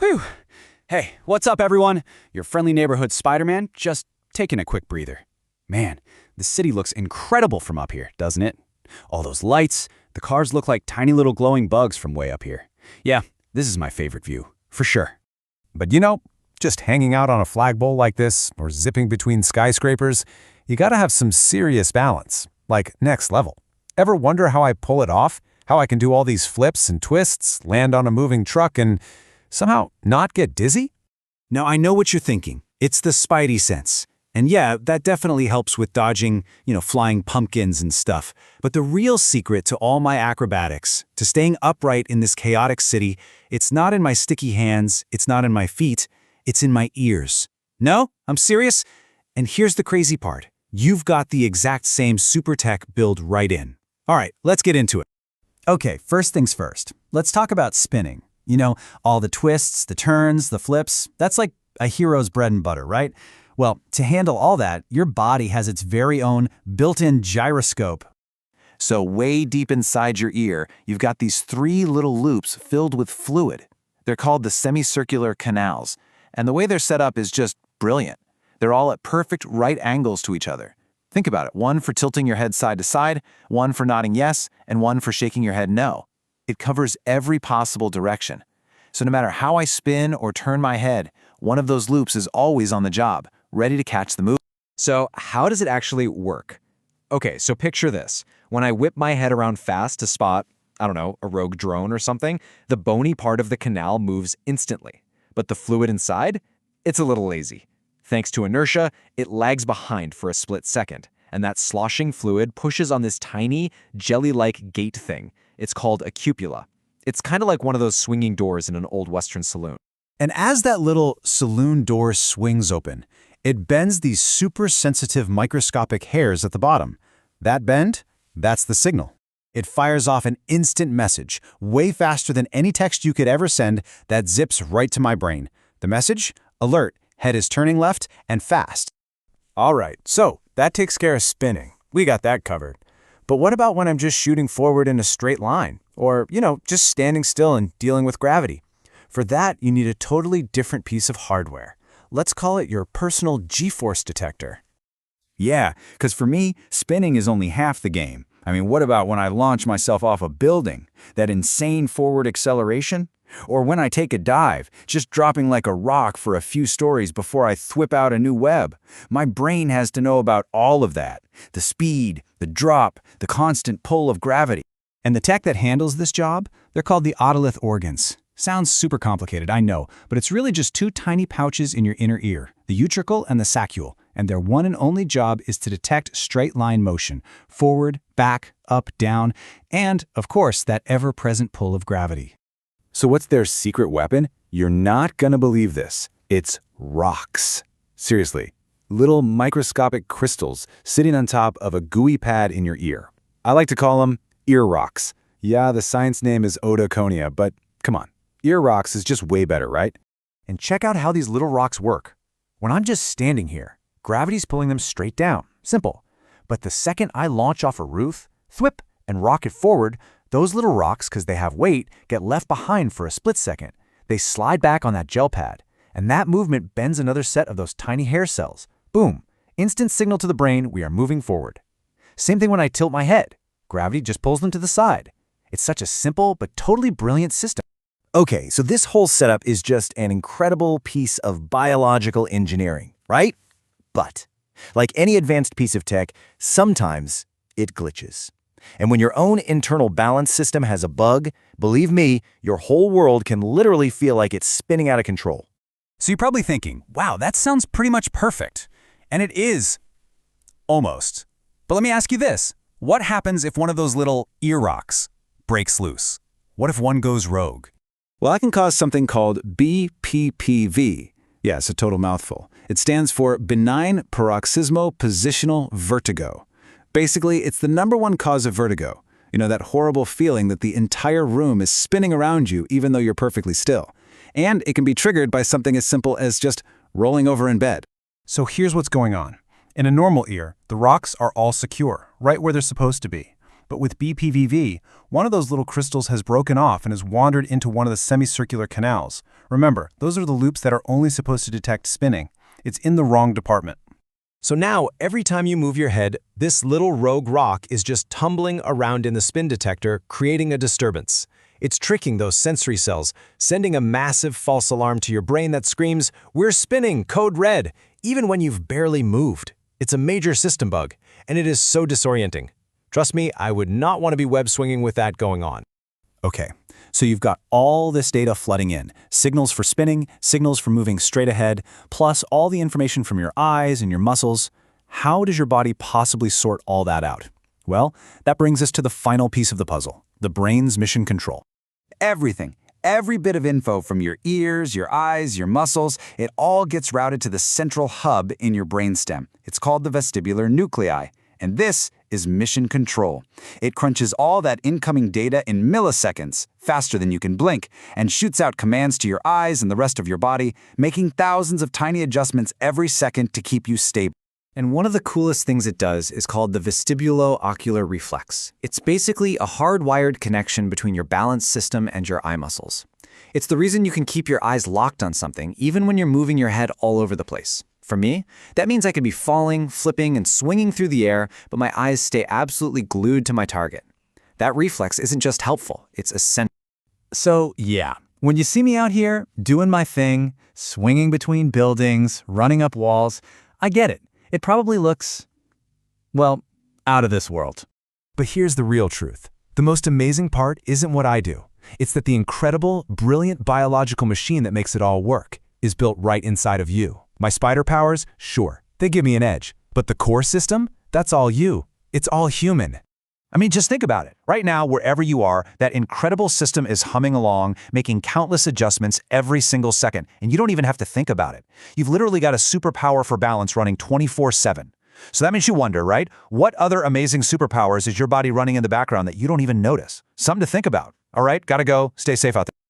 Whew. Hey, what's up, everyone? Your friendly neighborhood Spider-Man, just taking a quick breather. Man, the city looks incredible from up here, doesn't it? All those lights, the cars look like tiny little glowing bugs from way up here. Yeah, this is my favorite view, for sure. But just hanging out on a flagpole like this, or zipping between skyscrapers, you gotta have some serious balance, like next level. Ever wonder how I pull it off? How I can do all these flips and twists, land on a moving truck, and somehow not get dizzy? Now, I know what you're thinking. It's the Spidey sense. And yeah, that definitely helps with dodging, flying pumpkins and stuff. But the real secret to all my acrobatics, to staying upright in this chaotic city, it's not in my sticky hands, it's not in my feet, it's in my ears. No, I'm serious. And here's the crazy part. You've got the exact same super tech built right in. All right, let's get into it. Okay, first things first. Let's talk about spinning. All the twists, the turns, the flips, that's like a hero's bread and butter, right? Well, to handle all that, your body has its very own built-in gyroscope. So way deep inside your ear, you've got these 3 little loops filled with fluid. They're called the semicircular canals, and the way they're set up is just brilliant. They're all at perfect right angles to each other. Think about it, one for tilting your head side to side, one for nodding yes, and one for shaking your head no. It covers every possible direction. So no matter how I spin or turn my head, one of those loops is always on the job, ready to catch the move. So how does it actually work? Okay, so picture this. When I whip my head around fast to spot, a rogue drone or something, the bony part of the canal moves instantly. But the fluid inside? It's a little lazy. Thanks to inertia, it lags behind for a split second, and that sloshing fluid pushes on this tiny, jelly-like gate thing. It's called a cupula. It's kind of like one of those swinging doors in an old Western saloon. And as that little saloon door swings open, it bends these super sensitive microscopic hairs at the bottom. That bend, that's the signal. It fires off an instant message, way faster than any text you could ever send, that zips right to my brain. The message? Alert, head is turning left and fast. All right, so that takes care of spinning. We got that covered. But what about when I'm just shooting forward in a straight line? Or, just standing still and dealing with gravity? For that, you need a totally different piece of hardware. Let's call it your personal G-force detector. Yeah, because for me, spinning is only half the game. What about when I launch myself off a building? That insane forward acceleration? Or when I take a dive, just dropping like a rock for a few stories before I thwip out a new web? My brain has to know about all of that. The speed, the drop, the constant pull of gravity. And the tech that handles this job, they're called the otolith organs. Sounds super complicated, I know, but it's really just 2 tiny pouches in your inner ear, the utricle and the saccule, and their one and only job is to detect straight line motion, forward, back, up, down, and, of course, that ever-present pull of gravity. So what's their secret weapon? You're not gonna believe this. It's rocks. Seriously, little microscopic crystals sitting on top of a gooey pad in your ear. I like to call them ear rocks. Yeah, the science name is otoconia, but come on. Ear rocks is just way better, right? And check out how these little rocks work. When I'm just standing here, gravity's pulling them straight down. Simple. But the second I launch off a roof, thwip, and rock it forward, those little rocks, because they have weight, get left behind for a split second. They slide back on that gel pad, and that movement bends another set of those tiny hair cells. Boom! Instant signal to the brain we are moving forward. Same thing when I tilt my head. Gravity just pulls them to the side. It's such a simple but totally brilliant system. Okay, so this whole setup is just an incredible piece of biological engineering, right? But, like any advanced piece of tech, sometimes it glitches. And when your own internal balance system has a bug, believe me, your whole world can literally feel like it's spinning out of control. So you're probably thinking, wow, that sounds pretty much perfect. And it is. Almost. But let me ask you this. What happens if one of those little ear rocks breaks loose? What if one goes rogue? Well, I can cause something called BPPV. Yeah, it's a total mouthful. It stands for benign paroxysmo-positional vertigo. Basically, it's the #1 cause of vertigo. That horrible feeling that the entire room is spinning around you even though you're perfectly still. And it can be triggered by something as simple as just rolling over in bed. So here's what's going on. In a normal ear, the rocks are all secure, right where they're supposed to be. But with BPVV, one of those little crystals has broken off and has wandered into one of the semicircular canals. Remember, those are the loops that are only supposed to detect spinning. It's in the wrong department. So now, every time you move your head, this little rogue rock is just tumbling around in the spin detector, creating a disturbance. It's tricking those sensory cells, sending a massive false alarm to your brain that screams, "We're spinning, code red," even when you've barely moved. It's a major system bug, and it is so disorienting. Trust me, I would not want to be web swinging with that going on. Okay, so you've got all this data flooding in. Signals for spinning, signals for moving straight ahead, plus all the information from your eyes and your muscles. How does your body possibly sort all that out? Well, that brings us to the final piece of the puzzle, the brain's mission control. Everything, every bit of info from your ears, your eyes, your muscles, it all gets routed to the central hub in your brainstem. It's called the vestibular nuclei. And this is mission control. It crunches all that incoming data in milliseconds, faster than you can blink, and shoots out commands to your eyes and the rest of your body, making thousands of tiny adjustments every second to keep you stable. And one of the coolest things it does is called the vestibulo-ocular reflex. It's basically a hardwired connection between your balance system and your eye muscles. It's the reason you can keep your eyes locked on something, even when you're moving your head all over the place. For me, that means I could be falling, flipping, and swinging through the air, but my eyes stay absolutely glued to my target. That reflex isn't just helpful, it's essential. So, yeah, when you see me out here doing my thing, swinging between buildings, running up walls, I get it. It probably looks, well, out of this world. But here's the real truth. The most amazing part isn't what I do. It's that the incredible, brilliant biological machine that makes it all work is built right inside of you. My spider powers, sure, they give me an edge. But the core system, that's all you. It's all human. I mean, just think about it. Right now, wherever you are, that incredible system is humming along, making countless adjustments every single second, and you don't even have to think about it. You've literally got a superpower for balance running 24/7. So that makes you wonder, right? What other amazing superpowers is your body running in the background that you don't even notice? Something to think about. All right, gotta go. Stay safe out there.